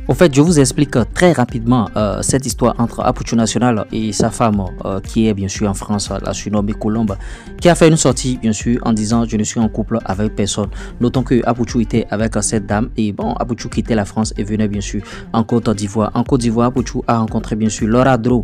Au fait, je vous explique très rapidement cette histoire entre Apuchu National et sa femme qui est bien sûr en France, la surnommée Colombe, qui a fait une sortie bien sûr en disant je ne suis en couple avec personne. Notons que Apuchu était avec cette dame et bon, Apuchu quittait la France et venait bien sûr en Côte d'Ivoire. En Côte d'Ivoire, Apuchu a rencontré bien sûr Laura Dro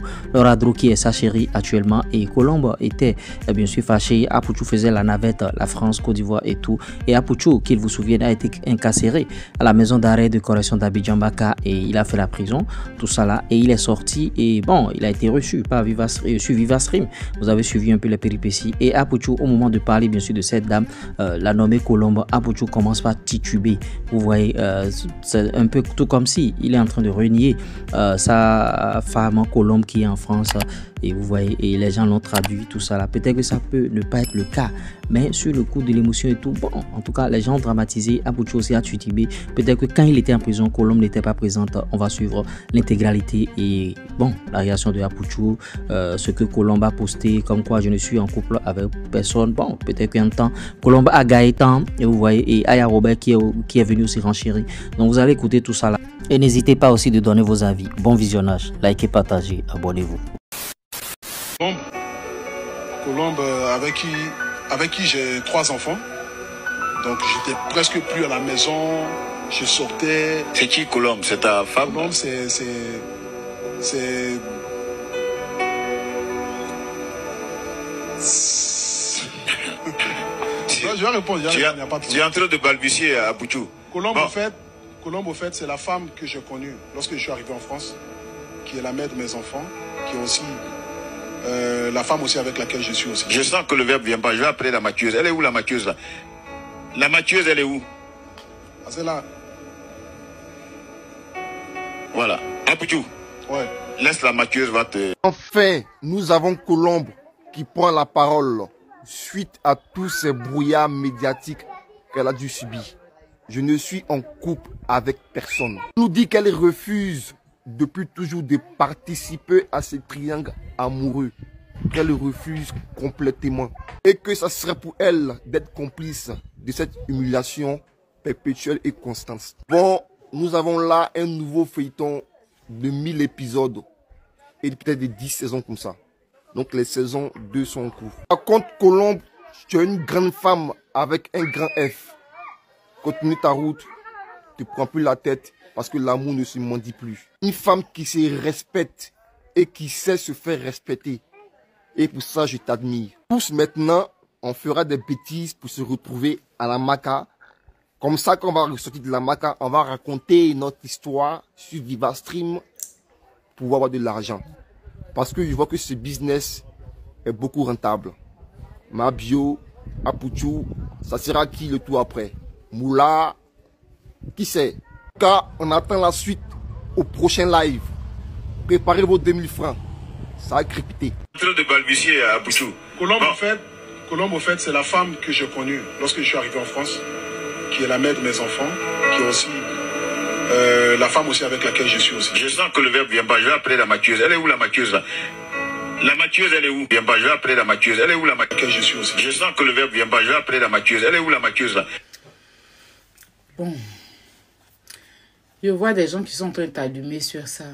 qui est sa chérie actuellement et Colombe était bien sûr fâchée. Apuchu faisait la navette, la France, Côte d'Ivoire et tout. Et Apuchu, qu'il vous souvienne, a été incarcéré à la maison d'arrêt de correction d'Abidjan-Baka et il a fait la prison, tout ça là, et il est sorti et bon, il a été reçu par sur Vivastream. Vous avez suivi un peu les péripéties et Apuchu, au moment de parler bien sûr de cette dame, la nommée Colombe, Apuchu commence par tituber. Vous voyez, c'est un peu tout comme si il est en train de renier sa femme Colombe qui est en France. Et vous voyez, et les gens l'ont traduit, tout ça là. Peut-être que ça peut ne pas être le cas, mais sur le coup de l'émotion et tout, bon, en tout cas, les gens ont dramatisé. Apuchu aussi a titubé. Peut-être que quand il était en prison, Colombe n'était pas présente. On va suivre l'intégralité et bon, la réaction de Apuchu, ce que Colombe a posté, comme quoi je ne suis en couple avec personne. Bon, peut-être qu'un temps, Colombe a Gaëtan, et vous voyez, et Aya Robert qui est venu aussi renchérir. Donc vous allez écouter tout ça là. Et n'hésitez pas aussi de donner vos avis. Bon visionnage, likez, partagez, abonnez-vous. Colombe avec qui j'ai 3 enfants. Donc j'étais presque plus à la maison. Je sortais. C'est qui Colombe? C'est ta femme? Colombe, c'est... Je vais répondre. Tu es en train de balbutier à Apuchu. Colombe, au fait, c'est la femme que j'ai connue lorsque je suis arrivé en France, qui est la mère de mes enfants, qui est aussi la femme aussi avec laquelle je suis aussi. Je sens que le verbe vient pas. Je vais appeler la maquilleuse. Elle est où la maquilleuse là? La maquilleuse, elle est où? Ah, c'est là. Voilà. Apuchu. Ouais. Laisse la maquilleuse va te... Enfin, nous avons Colombe qui prend la parole suite à tous ces brouillards médiatiques qu'elle a dû subir. Je ne suis en couple avec personne. Elle nous dit qu'elle refuse depuis toujours de participer à ce triangle amoureux, qu'elle refuse complètement et que ça serait pour elle d'être complice de cette humiliation perpétuelle et constante. Bon, nous avons là un nouveau feuilleton de 1000 épisodes et peut-être de 10 saisons comme ça. Donc les saisons 2 sont en cours. Par contre, Colombe, tu es une grande femme avec un grand F. Continue ta route, ne te prends plus la tête parce que l'amour ne se mendie plus. Une femme qui se respecte et qui sait se faire respecter. Et pour ça, je t'admire. Tous maintenant, on fera des bêtises pour se retrouver à la Maca. Comme ça, quand on va ressortir de la Maca, on va raconter notre histoire sur Vivastream pour avoir de l'argent. Parce que je vois que ce business est beaucoup rentable. Mabio, Apuchu, ça sera qui le tout après? Moula, qui sait? Car on attend la suite au prochain live. Préparez vos 2000 francs. Ça a crépité. En train de balbutier à Apuchu. Colombe, au fait, c'est la femme que j'ai connue lorsque je suis arrivé en France, qui est la mère de mes enfants, qui est aussi la femme aussi avec laquelle je suis aussi. Je sens que le verbe vient pas. Je vais appeler la maquilleuse. Elle est où la maquilleuse là? La maquilleuse, elle est où? Viens pas. Je vais appeler la maquilleuse. Elle est où la maquilleuse? Je suis aussi. Je sens que le verbe vient pas. Je vais appeler la maquilleuse. Elle est où la maquilleuse là? Bon. Je vois des gens qui sont en train d'allumer sur ça.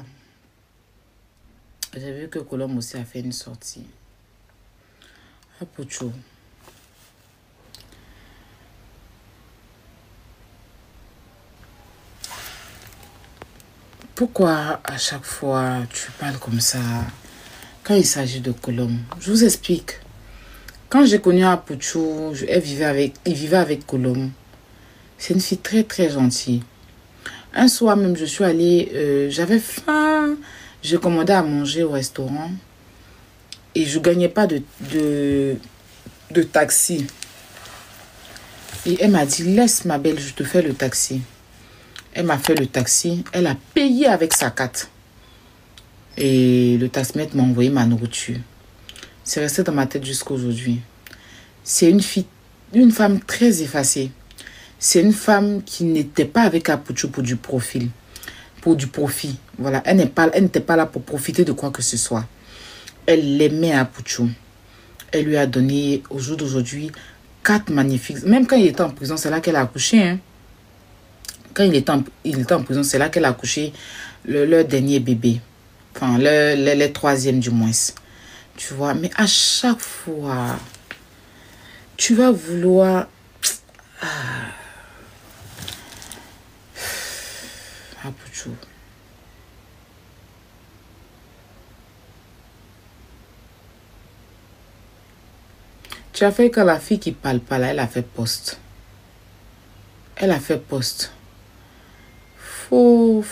J'ai vu que Colombe aussi a fait une sortie. Apuchu. Pourquoi à chaque fois tu parles comme ça quand il s'agit de Colombe? Je vous explique. Quand j'ai connu Apuchu, il vivait avec Colombe. C'est une fille très très gentille. Un soir même, je suis allée, j'avais faim. J'ai commandé à manger au restaurant et je ne gagnais pas de taxi. Et elle m'a dit, laisse ma belle, je te fais le taxi. Elle m'a fait le taxi. Elle a payé avec sa carte. Et le taximètre m'a envoyé ma nourriture. C'est resté dans ma tête jusqu'à aujourd'hui. C'est une femme très effacée. C'est une femme qui n'était pas avec Apuchu pour du profit. Voilà, elle n'était pas là pour profiter de quoi que ce soit. Elle l'aimait Apuchu. Elle lui a donné au jour d'aujourd'hui 4 magnifiques. Même quand il était en prison, c'est là qu'elle a accouché. Hein. Quand il était en prison, c'est là qu'elle a accouché leur dernier bébé. Enfin, le troisième du moins. Tu vois, mais à chaque fois, tu vas vouloir... Apouchou. Tu as fait quand la fille qui parle pas là, elle a fait poste. Elle a fait poste. Faut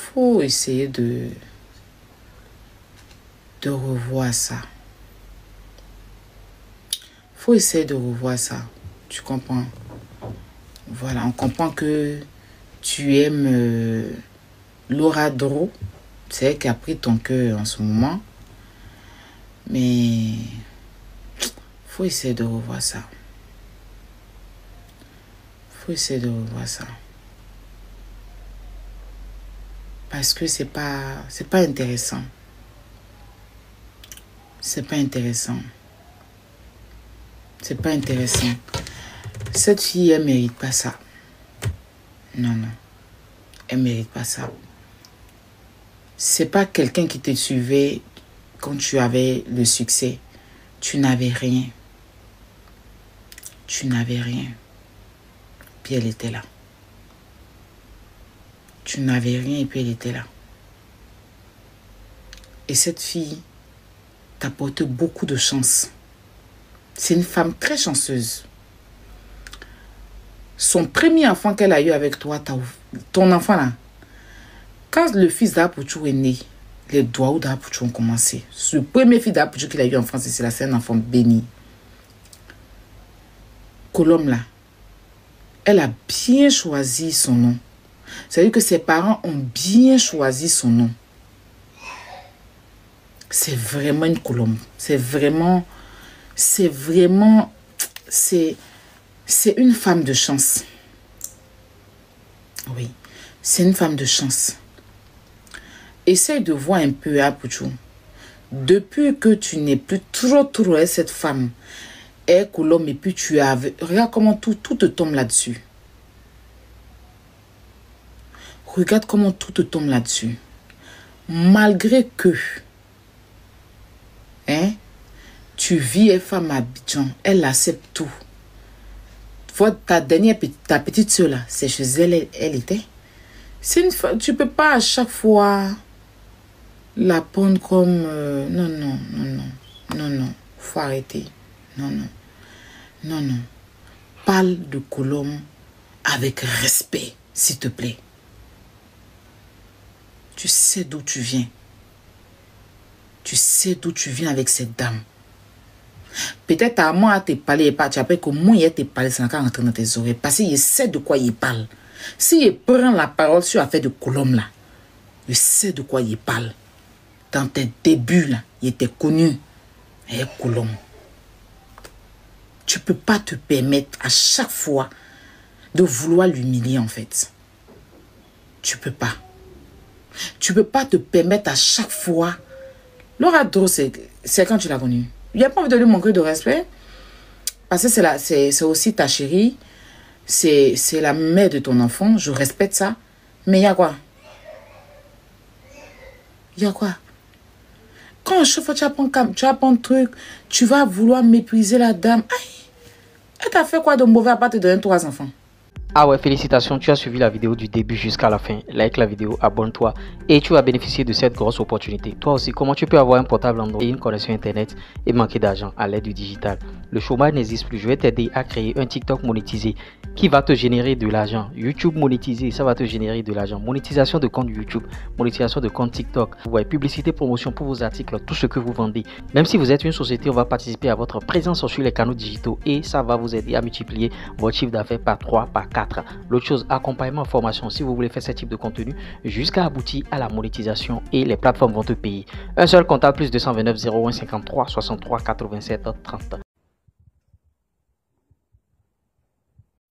essayer de revoir ça. Faut essayer de revoir ça. Tu comprends? Voilà, on comprend que tu aimes Laura Dro. C'est elle qui a pris ton cœur en ce moment. Mais faut essayer de revoir ça. Faut essayer de revoir ça. Parce que c'est pas intéressant. C'est pas intéressant. C'est pas intéressant. Cette fille, elle mérite pas ça. Non, non. Elle mérite pas ça. C'est pas quelqu'un qui te suivait quand tu avais le succès. Tu n'avais rien. Tu n'avais rien. Puis elle était là. Tu n'avais rien et puis elle était là. Et cette fille t'a apporté beaucoup de chance. C'est une femme très chanceuse. Son premier enfant qu'elle a eu avec toi, ton enfant là, quand le fils d'Apouchou est né, les doigts d'Apouchou ont commencé. Ce premier fils d'Apouchou qu'il a eu en France, c'est un enfant béni. Colombe là, elle a bien choisi son nom. C'est-à-dire que ses parents ont bien choisi son nom. C'est vraiment une Colombe. C'est une femme de chance. Oui, c'est une femme de chance. Essaye de voir un peu, Apouchou. Depuis que tu n'es plus trop cette femme, et Colombe, et puis tu as... Regarde comment tout te tombe là-dessus. Regarde comment tout te tombe là-dessus. Malgré que, tu vis une femme à Abidjan, elle accepte tout. Ta petite soeur là, c'est chez elle, elle était. C'est une femme, tu peux pas à chaque fois la prendre comme non, faut arrêter. Non. Parle de Colombe avec respect, s'il te plaît. Tu sais d'où tu viens. Tu sais d'où tu viens avec cette dame. Peut-être à moi, te parler, pas, tu appelles que moi, il te parle, c'est encore rentré dans tes oreilles. Parce qu'il sait de quoi il parle. S'il prend la parole sur l'affaire de Colombe, là, il sait de quoi il parle. Dans tes débuts, là, il était connu. Colombe. Tu ne peux pas te permettre à chaque fois de vouloir l'humilier, en fait. Tu ne peux pas. Tu ne peux pas te permettre à chaque fois. Laura Dro, c'est quand tu l'as connue. Il n'y a pas envie de lui manquer de respect. Parce que c'est aussi ta chérie. C'est la mère de ton enfant. Je respecte ça. Mais il y a quoi? Il y a quoi? Quand à chaque fois tu apprends un truc, tu vas vouloir mépriser la dame. Aïe! Elle t'a fait quoi de mauvais à part te donner 3 enfants? Ah ouais, félicitations, tu as suivi la vidéo du début jusqu'à la fin. Like la vidéo, abonne-toi et tu vas bénéficier de cette grosse opportunité. Toi aussi, comment tu peux avoir un portable Android et une connexion internet et manquer d'argent à l'aide du digital? Le chômage n'existe plus. Je vais t'aider à créer un TikTok monétisé qui va te générer de l'argent. YouTube monétisé, ça va te générer de l'argent. Monétisation de compte YouTube, monétisation de compte TikTok. Vous voyez, publicité, promotion pour vos articles, tout ce que vous vendez. Même si vous êtes une société, on va participer à votre présence sur les canaux digitaux et ça va vous aider à multiplier votre chiffre d'affaires par 3, par 4. L'autre chose, accompagnement, formation, si vous voulez faire ce type de contenu jusqu'à aboutir à la monétisation et les plateformes vont te payer. Un seul comptable plus 229 01 53 63 87 30.